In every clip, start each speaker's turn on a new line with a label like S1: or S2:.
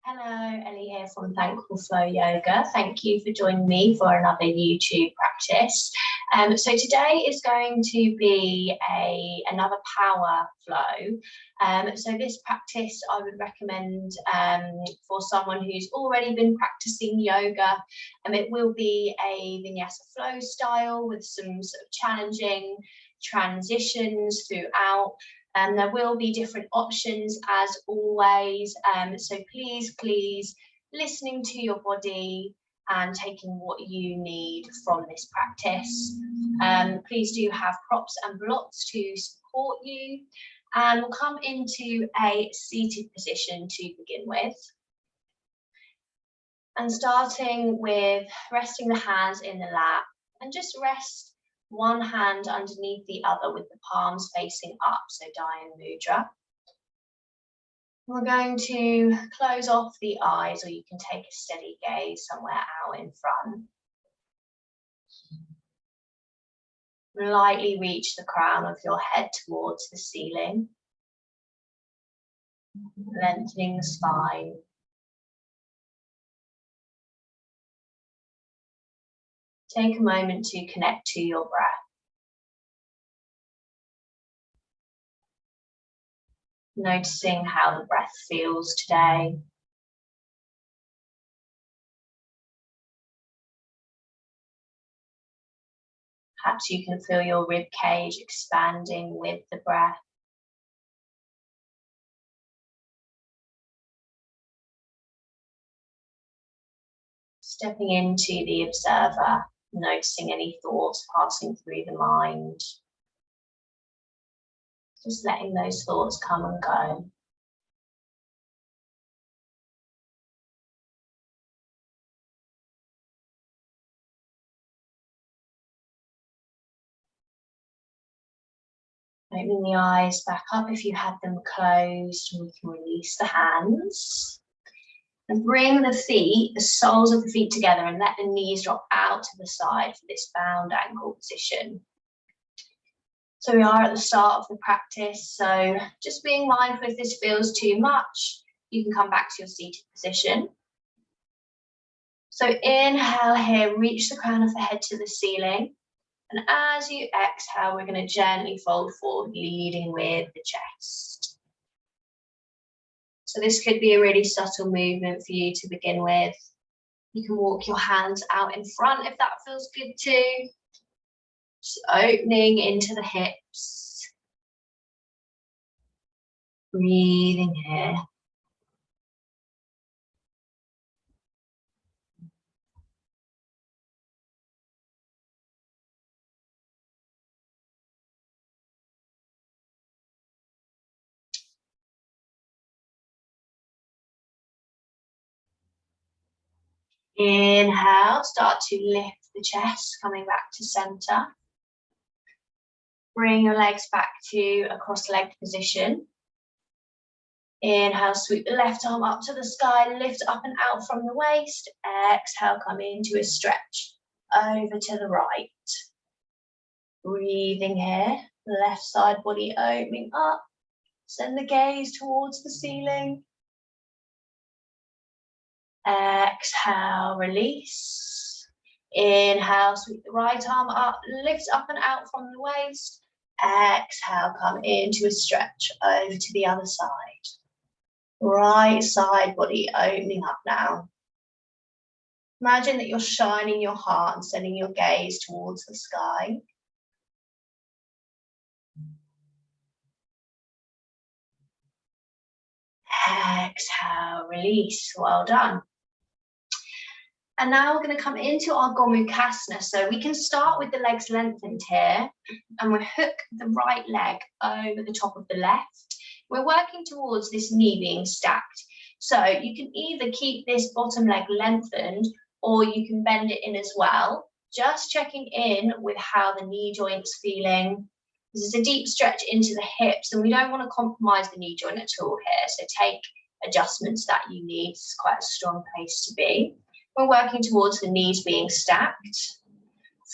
S1: Hello, Elly here from Thankful Flow Yoga. Thank you for joining me for another YouTube practice. So today is going to be another power flow. So this practice I would recommend for someone who's already been practicing yoga. It will be a Vinyasa flow style with some sort of challenging transitions throughout. There will be different options as always, so please listening to your body and taking what you need from this practice. Please do have props and blocks to support you, and we'll come into a seated position to begin with. And starting with resting the hands in the lap, and just rest one hand underneath the other with the palms facing up, so Dhyan Mudra. We're going to close off the eyes, or you can take a steady gaze somewhere out in front. Lightly reach the crown of your head towards the ceiling, lengthening the spine. Take a moment to connect to your breath. Noticing how the breath feels today. Perhaps you can feel your rib cage expanding with the breath. Stepping into the observer, noticing any thoughts passing through the mind. Just letting those thoughts come and go. Opening the eyes back up if you had them closed, and we can release the hands. And bring the feet, the soles of the feet together, and let the knees drop out to the side for this bound ankle position. So we are at the start of the practice, so just being mindful if this feels too much, you can come back to your seated position. So inhale here, reach the crown of the head to the ceiling. And as you exhale, we're going to gently fold forward, leading with the chest. So this could be a really subtle movement for you to begin with. You can walk your hands out in front if that feels good too. Just opening into the hips. Breathing here. Inhale, start to lift the chest, coming back to center. Bring your legs back to a cross-legged position. Inhale, sweep the left arm up to the sky, lift up and out from the waist. Exhale, come into a stretch over to the right. Breathing here, left side body opening up. Send the gaze towards the ceiling. Exhale, release. Inhale, sweep the right arm up, lift up and out from the waist. Exhale, come into a stretch over to the other side. Right side body opening up now. Imagine that you're shining your heart and sending your gaze towards the sky. Exhale, release. Well done. And now we're going to come into our Gomukhasana. So we can start with the legs lengthened here, and we'll hook the right leg over the top of the left. We're working towards this knee being stacked. So you can either keep this bottom leg lengthened, or you can bend it in as well. Just checking in with how the knee joint's feeling. This is a deep stretch into the hips, and we don't want to compromise the knee joint at all here. So take adjustments that you need. It's quite a strong place to be. We're working towards the knees being stacked.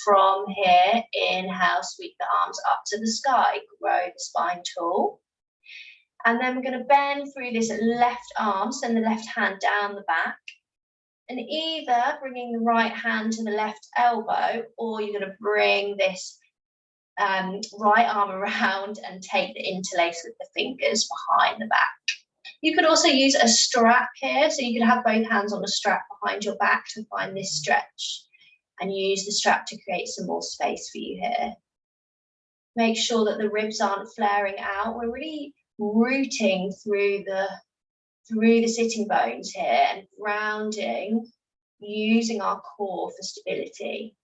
S1: From here, inhale, sweep the arms up to the sky, grow the spine tall. And then we're going to bend through this left arm, send the left hand down the back. And either bringing the right hand to the left elbow, or you're going to bring this right arm around and take the interlace with the fingers behind the back. You could also use a strap here, so you could have both hands on a strap behind your back to find this stretch, and use the strap to create some more space for you here. Make sure that the ribs aren't flaring out. We're really rooting through the sitting bones here and grounding, using our core for stability.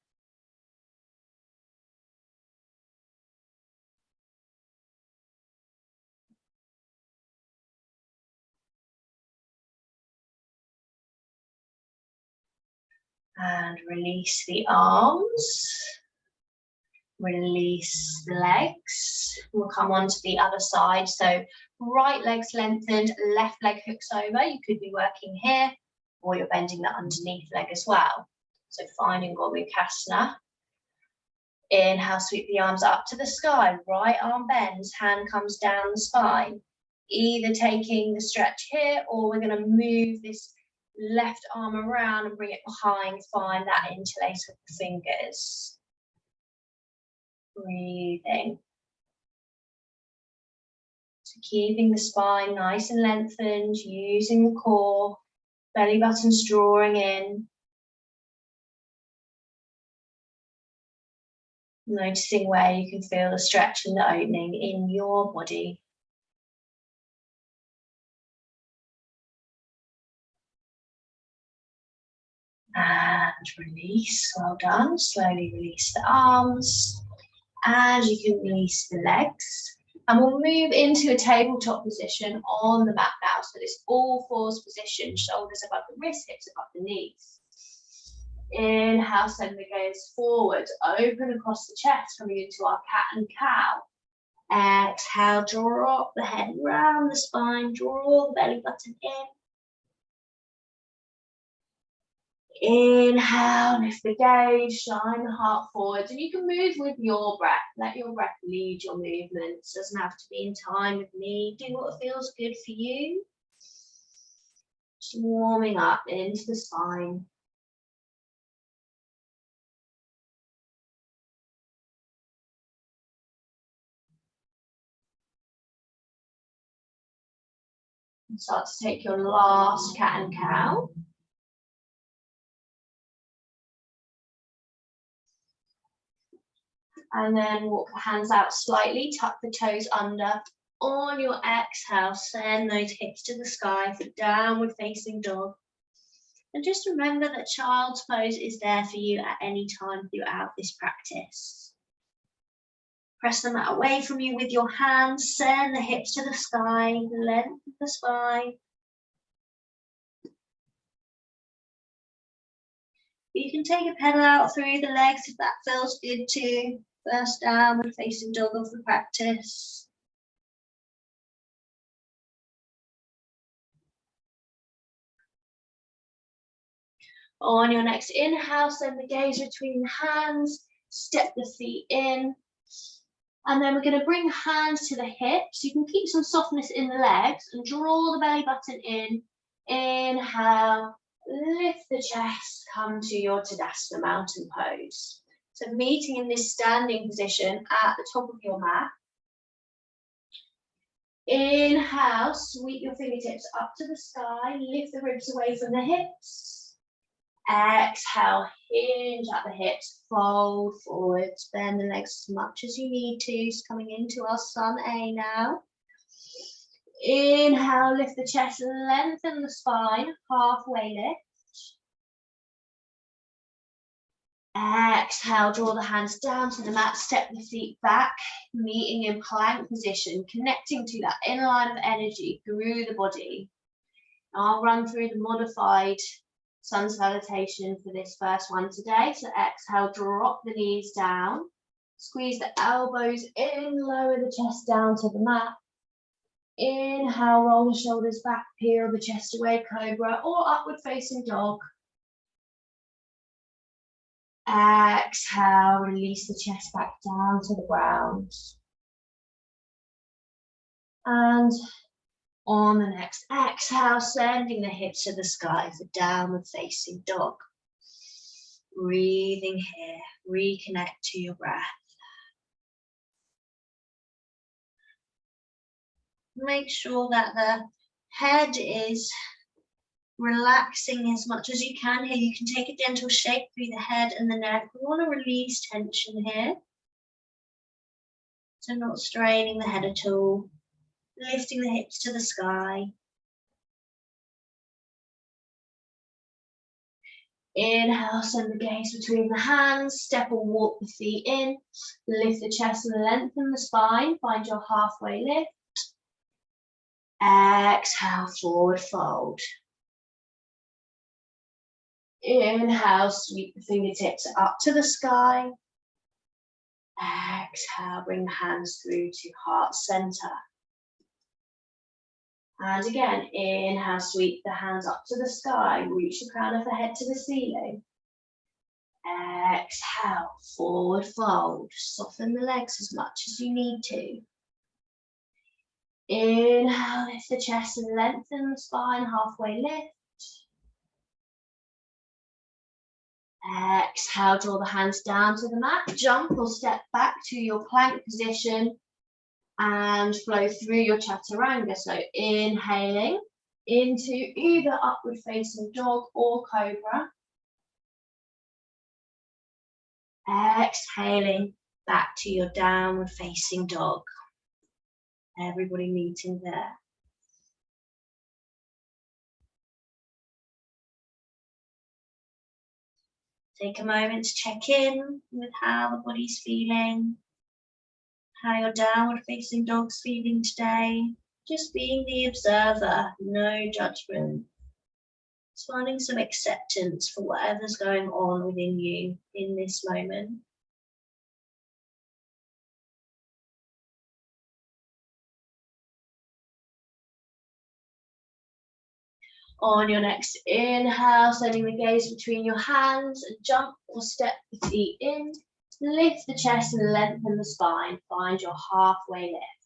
S1: And release the arms, release the legs. We'll come on to the other side. So right leg's lengthened, left leg hooks over. You could be working here, or you're bending that underneath leg as well. So finding Gomukhasana. Inhale, sweep the arms up to the sky. Right arm bends, hand comes down the spine. Either taking the stretch here, or we're going to move this left arm around and bring it behind, find that interlace with the fingers. Breathing. So keeping the spine nice and lengthened, using the core, belly buttons drawing in. Noticing where you can feel the stretch and the opening in your body. And release, well done. Slowly release the arms. And you can release the legs. And we'll move into a tabletop position on the mat now. So this all fours position, shoulders above the wrists, hips above the knees. Inhale, send the gaze forward, open across the chest, coming into our cat and cow. Exhale, drop the head round the spine, draw the belly button in. Inhale, lift the gaze, shine the heart forwards, and you can move with your breath. Let your breath lead your movements. Doesn't have to be in time with me. Do what feels good for you. Just warming up into the spine. And start to take your last cat and cow. And then walk the hands out slightly, tuck the toes under. On your exhale, send those hips to the sky for downward facing dog. And just remember that child's pose is there for you at any time throughout this practice. Press them away from you with your hands, send the hips to the sky, length of the spine. You can take a pedal out through the legs if that feels good too. First downward facing dog of the practice. On your next inhale, send the gaze between the hands, step the feet in. And then we're going to bring hands to the hips. You can keep some softness in the legs and draw the belly button in. Inhale, lift the chest, come to your Tadasana mountain pose. So meeting in this standing position at the top of your mat. Inhale, sweep your fingertips up to the sky, lift the ribs away from the hips. Exhale, hinge at the hips, fold forwards, bend the legs as much as you need to. So coming into our Sun A now. Inhale, lift the chest, lengthen the spine, halfway lift. Exhale, draw the hands down to the mat, step the feet back, meeting in plank position, connecting to that inner line of energy through the body. I'll run through the modified sun salutation for this first one today. So exhale, drop the knees down, squeeze the elbows in, lower the chest down to the mat. Inhale, roll the shoulders back, peel the chest away, cobra or upward facing dog. Exhale, release the chest back down to the ground. And On the next exhale, sending the hips to the sky for downward facing dog. Breathing here, reconnect to your breath. Make sure that the head is relaxing as much as you can here. You can take a gentle shake through the head and the neck. We want to release tension here. So not straining the head at all. Lifting the hips to the sky. Inhale, send the gaze between the hands. Step or walk the feet in. Lift the chest and lengthen the spine. Find your halfway lift. Exhale, forward fold. Inhale, sweep the fingertips up to the sky. Exhale, bring the hands through to heart center. And again, inhale, sweep the hands up to the sky. Reach the crown of the head to the ceiling. Exhale, forward fold. Soften the legs as much as you need to. Inhale, lift the chest and lengthen the spine, halfway lift. Exhale, draw the hands down to the mat. Jump or step back to your plank position and flow through your Chaturanga. So inhaling into either upward facing dog or cobra. Exhaling back to your downward facing dog. Everybody meeting there. Take a moment to check in with how the body's feeling, how your downward facing dog's feeling today. Just being the observer, no judgment. Just finding some acceptance for whatever's going on within you in this moment. On your next inhale, sending the gaze between your hands and jump or step the feet in. Lift the chest and lengthen the spine. Find your halfway lift.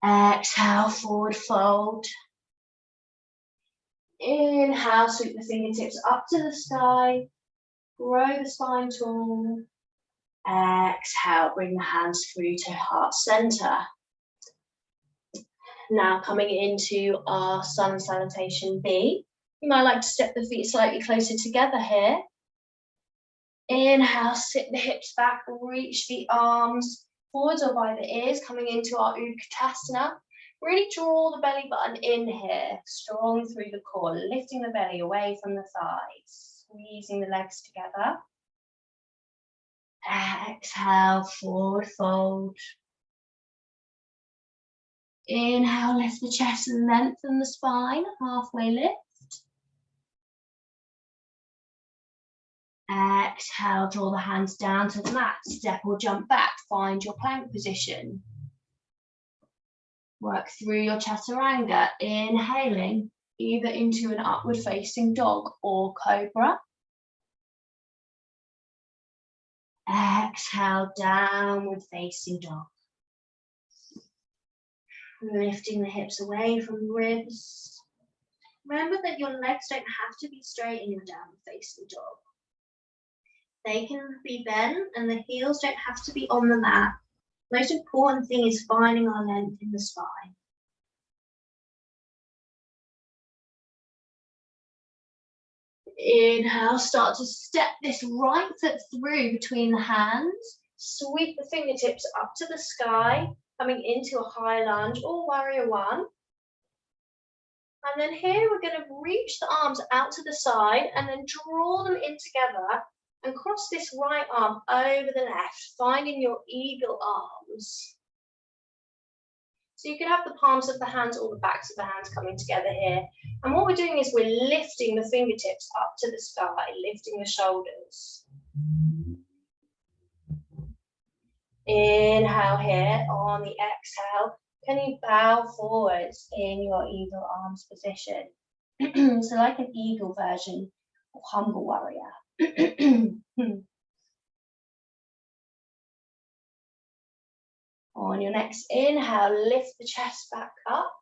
S1: Exhale, forward fold. Inhale, sweep the fingertips up to the sky. Grow the spine tall. Exhale, bring the hands through to heart center. Now coming into our sun salutation B. You might like to step the feet slightly closer together here. Inhale, sit the hips back, reach the arms forwards or by the ears, coming into our Utkatasana. Really draw the belly button in here, strong through the core, lifting the belly away from the thighs, squeezing the legs together. Exhale, forward fold. Inhale, lift the chest and lengthen the spine, halfway lift. Exhale, draw the hands down to the mat, step or jump back, find your plank position. Work through your Chaturanga, inhaling either into an upward facing dog or cobra. Exhale, downward facing dog. Lifting the hips away from the ribs. Remember that your legs don't have to be straight in your downward facing dog. They can be bent and the heels don't have to be on the mat. The most important thing is finding our length in the spine. Inhale, start to step this right foot through between the hands. Sweep the fingertips up to the sky, coming into a high lunge or warrior one. And then here we're going to reach the arms out to the side and then draw them in together and cross this right arm over the left, finding your eagle arms. So you can have the palms of the hands or the backs of the hands coming together here. And what we're doing is we're lifting the fingertips up to the sky, lifting the shoulders. Inhale here. On the exhale, can you bow forwards in your eagle arms position? So like an eagle version of humble warrior. On your next inhale, lift the chest back up.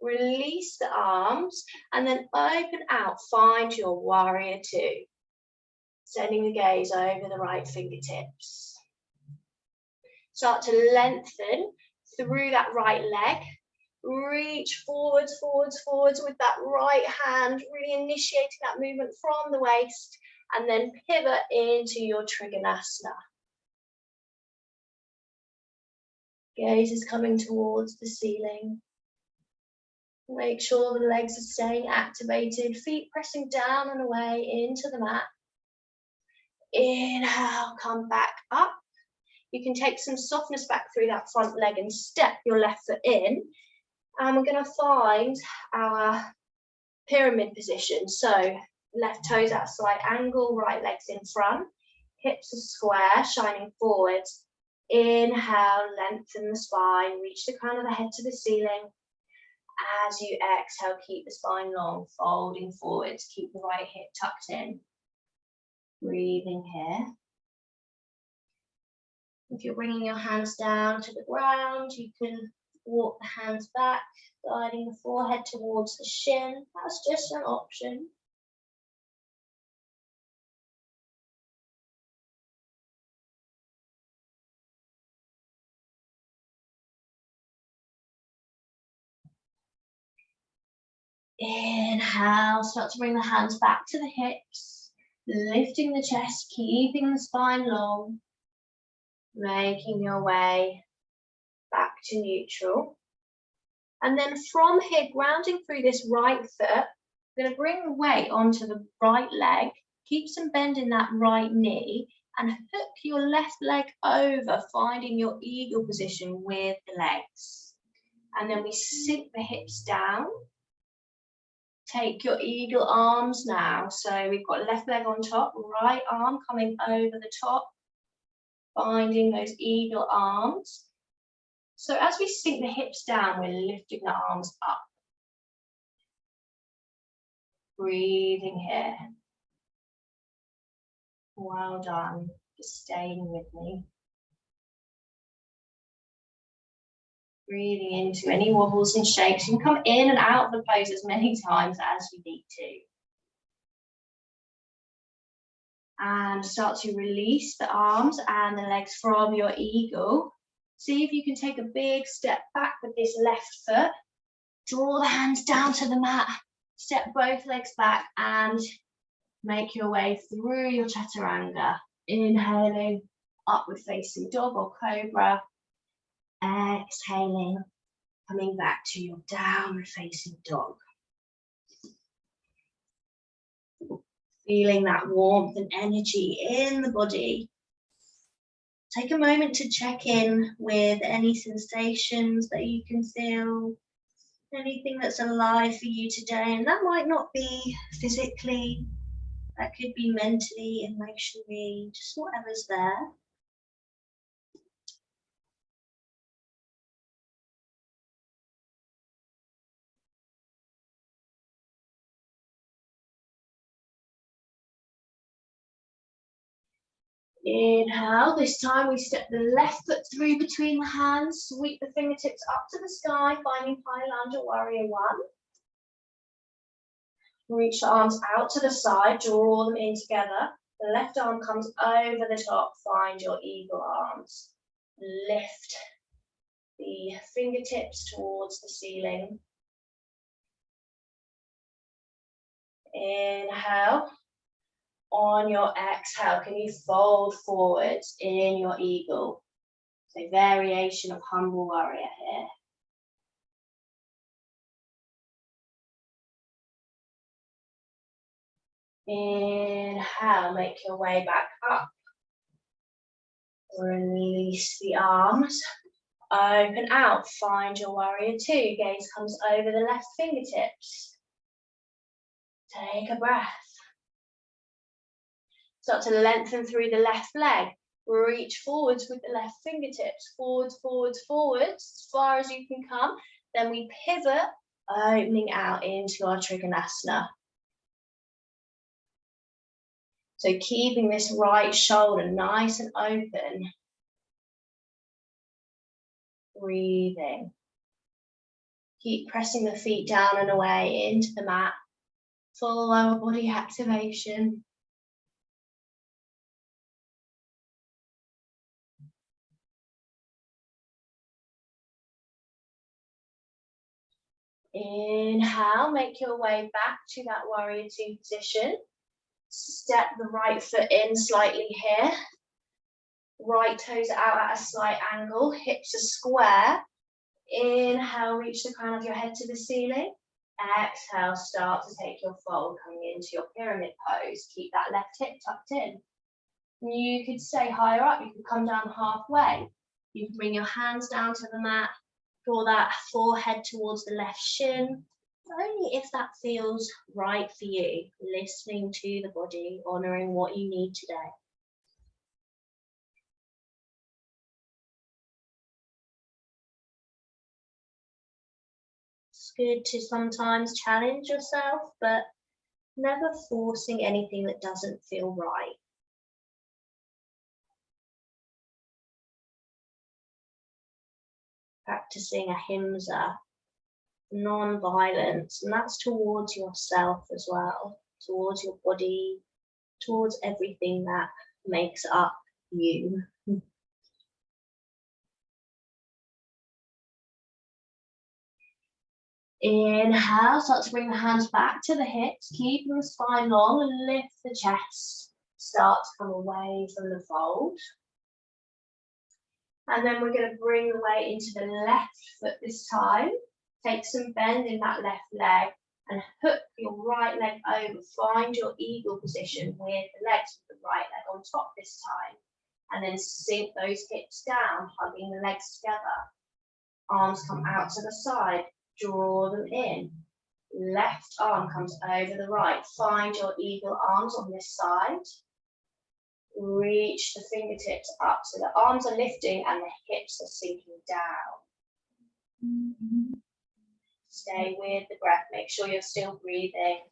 S1: Release the arms and then open out. Find your warrior two. Sending the gaze over the right fingertips. Start to lengthen through that right leg. Reach forwards, forwards, forwards with that right hand, really initiating that movement from the waist, and then pivot into your Trikonasana. Gaze is coming towards the ceiling. Make sure the legs are staying activated, feet pressing down and away into the mat. Inhale, come back up. You can take some softness back through that front leg and step your left foot in. And we're going to find our pyramid position. So left toes at a slight angle, right legs in front, hips are square, shining forwards. Inhale, lengthen the spine, reach the crown of the head to the ceiling. As you exhale, keep the spine long, folding forwards, keep the right hip tucked in. Breathing here. If you're bringing your hands down to the ground, you can walk the hands back, guiding the forehead towards the shin. That's just an option. Inhale, start to bring the hands back to the hips, lifting the chest, keeping the spine long, making your way back to neutral. And then from here, grounding through this right foot, we're going to bring the weight onto the right leg, keep some bend in that right knee, and hook your left leg over, finding your eagle position with the legs. And then we sink the hips down. Take your eagle arms now. So we've got left leg on top, right arm coming over the top, finding those eagle arms. So as we sink the hips down, we're lifting the arms up. Breathing here. Well done. Just staying with me. Breathing into any wobbles and shakes. You can come in and out of the pose as many times as you need to. And start to release the arms and the legs from your eagle. See if you can take a big step back with this left foot. Draw the hands down to the mat. Step both legs back and make your way through your Chaturanga. Inhaling, upward facing dog or cobra. Exhaling, coming back to your downward facing dog. Feeling that warmth and energy in the body. Take a moment to check in with any sensations that you can feel, anything that's alive for you today. And that might not be physically, that could be mentally, emotionally, just whatever's there. Inhale, this time we step the left foot through between the hands, sweep the fingertips up to the sky, finding high lunge or warrior one. Reach the arms out to the side, draw them in together. The left arm comes over the top, find your eagle arms. Lift the fingertips towards the ceiling. Inhale. On your exhale, can you fold forwards in your eagle? So variation of humble warrior here. Inhale, make your way back up. Release the arms. Open out, find your warrior two. Gaze comes over the left fingertips. Take a breath. Start to lengthen through the left leg. Reach forwards with the left fingertips. Forwards, forwards, forwards, as far as you can come. Then we pivot, opening out into our Trikonasana. So keeping this right shoulder nice and open. breathing. Keep pressing the feet down and away into the mat. Full lower body activation. Inhale, make your way back to that warrior two position. Step the right foot in slightly here. Right toes out at a slight angle, hips are square. Inhale, reach the crown of your head to the ceiling. Exhale, start to take your fold, coming into your pyramid pose. Keep that left hip tucked in. You could stay higher up, you could come down halfway. You can bring your hands down to the mat, draw that forehead towards the left shin, only if that feels right for you. Listening to the body, honouring what you need today. It's good to sometimes challenge yourself, but never forcing anything that doesn't feel right. Practicing ahimsa, non-violence, and that's towards yourself as well, towards your body, towards everything that makes up you. Inhale, start to bring the hands back to the hips, keeping the spine long and lift the chest. Start to come away from the fold. And then we're going to bring the weight into the left foot this time. Take some bend in that left leg and hook your right leg over. Find your eagle position with the legs of the right leg on top this time. And then sink those hips down, hugging the legs together. Arms come out to the side. Draw them in. Left arm comes over the right. Find your eagle arms on this side. Reach the fingertips up so the arms are lifting and the hips are sinking down. Stay with the breath. Make sure you're still breathing.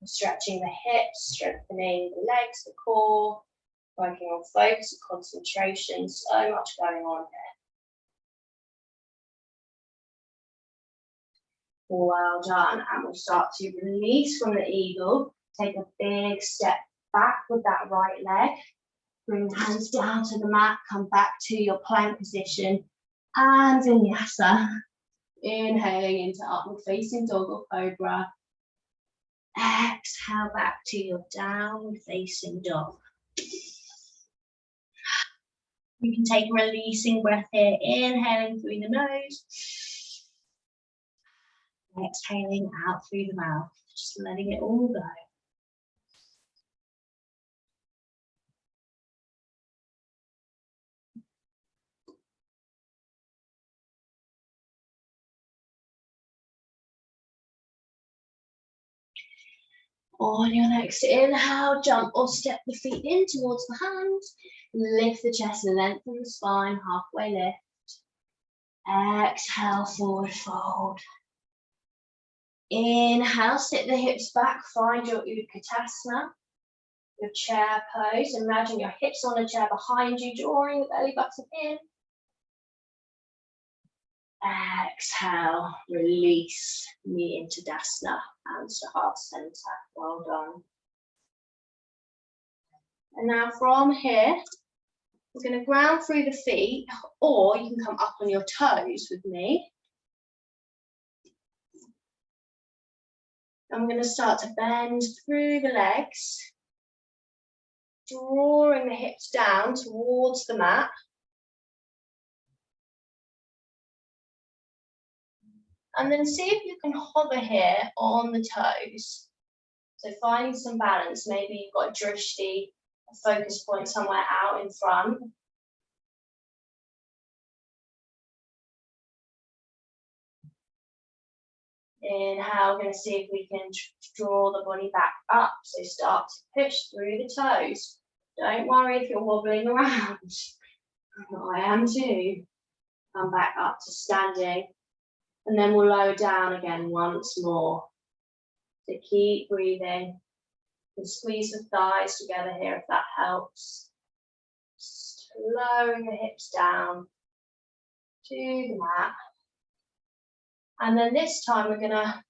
S1: Stretching the hips, strengthening the legs, the core. Working on focus and concentration, so much going on here. Well done, and we'll start to release from the eagle. Take a big step back with that right leg. Bring the hands down to the mat, come back to your plank position, and Vinyasa. Inhaling into upward facing dog or cobra. Exhale back to your downward facing dog. You can take a releasing breath here, inhaling through the nose, exhaling out through the mouth, just letting it all go. On your next inhale, jump or step the feet in towards the hands. Lift the chest and lengthen the spine, halfway lift. Exhale, forward fold. Inhale, sit the hips back, find your Utkatasana, your chair pose. Imagine your hips on a chair behind you, drawing the belly button in. Exhale, release, knee into Dasana, hands to heart center. Well done. And now from here, we're going to ground through the feet, or you can come up on your toes with me. And we're going to start to bend through the legs, drawing the hips down towards the mat. And then see if you can hover here on the toes. So finding some balance. Maybe you've got a drishti, a focus point somewhere out in front. Inhale, we're going to see if we can draw the body back up. So start to push through the toes. Don't worry if you're wobbling around. I am too. Come back up to standing. And then we'll lower down again once more. So keep breathing. And squeeze the thighs together here if that helps. lowering the hips down to the mat. And then this time we're going to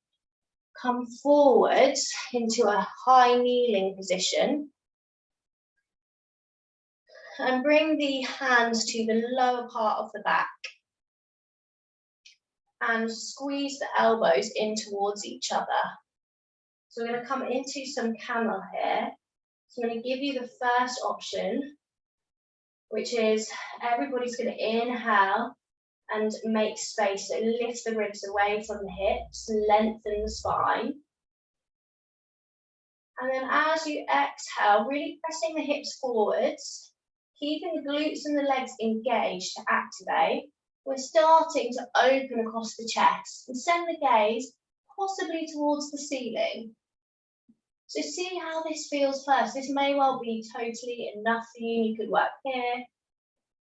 S1: come forward into a high kneeling position and bring the hands to the lower part of the back and squeeze the elbows in towards each other. So we're going to come into some camel here. So I'm going to give you the first option, which is everybody's going to inhale and make space. So lift the ribs away from the hips, lengthen the spine. And then as you exhale, really pressing the hips forwards, keeping the glutes and the legs engaged to activate. We're starting to open across the chest and send the gaze possibly towards the ceiling. So see how this feels first. This may well be totally enough for you. You could work here.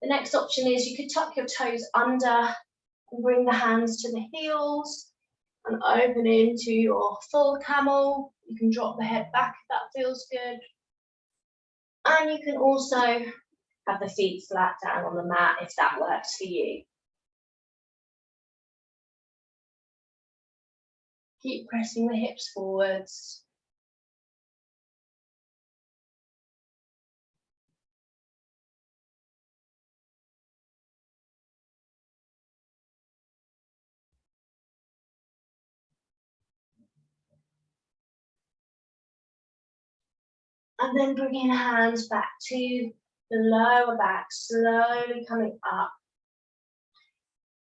S1: The next option is you could tuck your toes under and bring the hands to the heels and open into your full camel. You can drop the head back if that feels good. And you can also have the feet flat down on the mat if that works for you. Keep pressing the hips forwards. And then bringing hands back to the lower back, slowly coming up.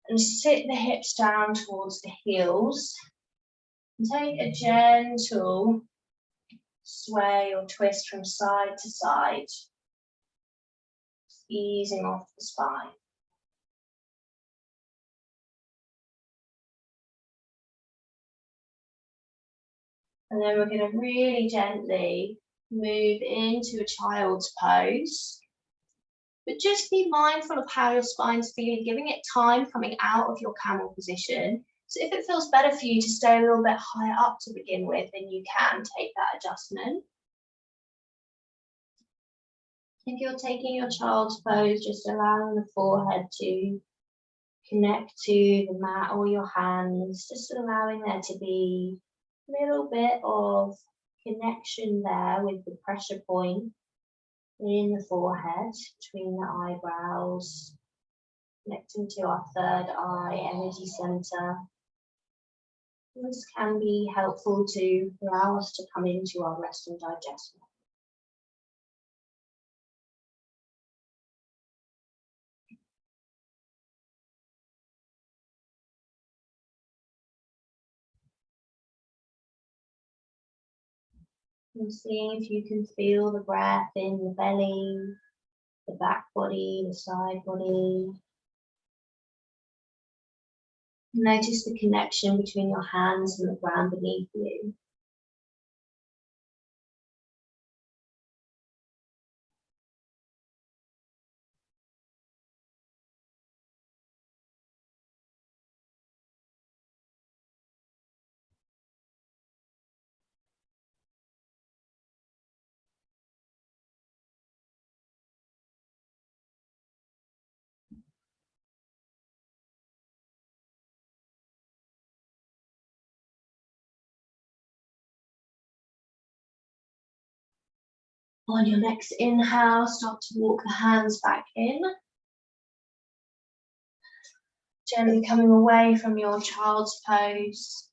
S1: And sit the hips down towards the heels. And take a gentle sway or twist from side to side, easing off the spine. And then we're going to really gently move into a child's pose. But just be mindful of how your spine's feeling, giving it time coming out of your camel position. So if it feels better for you to stay a little bit higher up to begin with, then you can take that adjustment. If you're taking your child's pose, just allowing the forehead to connect to the mat or your hands, just allowing there to be a little bit of connection there with the pressure point in the forehead, between the eyebrows, connecting to our third eye, energy center. This can be helpful to allow us to come into our rest and digest. And seeing if you can feel the breath in the belly, the back body, the side body. Notice the connection between your hands and the ground beneath you. On your next inhale, start to walk the hands back in. Gently coming away from your child's pose.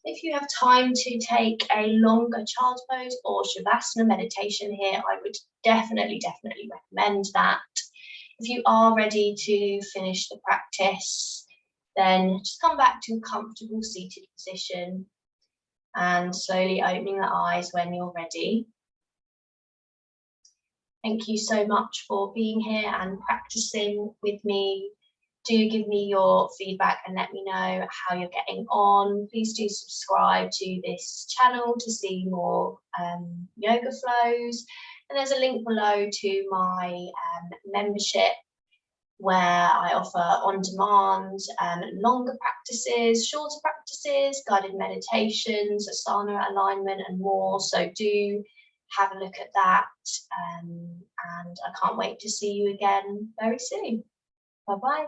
S1: If you have time to take a longer child's pose or Shavasana meditation here, I would definitely recommend that. If you are ready to finish the practice, then just come back to a comfortable seated position and slowly opening the eyes when you're ready. Thank you so much for being here and practicing with me. Do give me your feedback and let me know how you're getting on. Please do subscribe to this channel to see more yoga flows. And there's a link below to my membership where I offer on-demand longer practices, shorter practices, guided meditations, asana alignment and more. So do have a look at that and I can't wait to see you again very soon. Bye bye.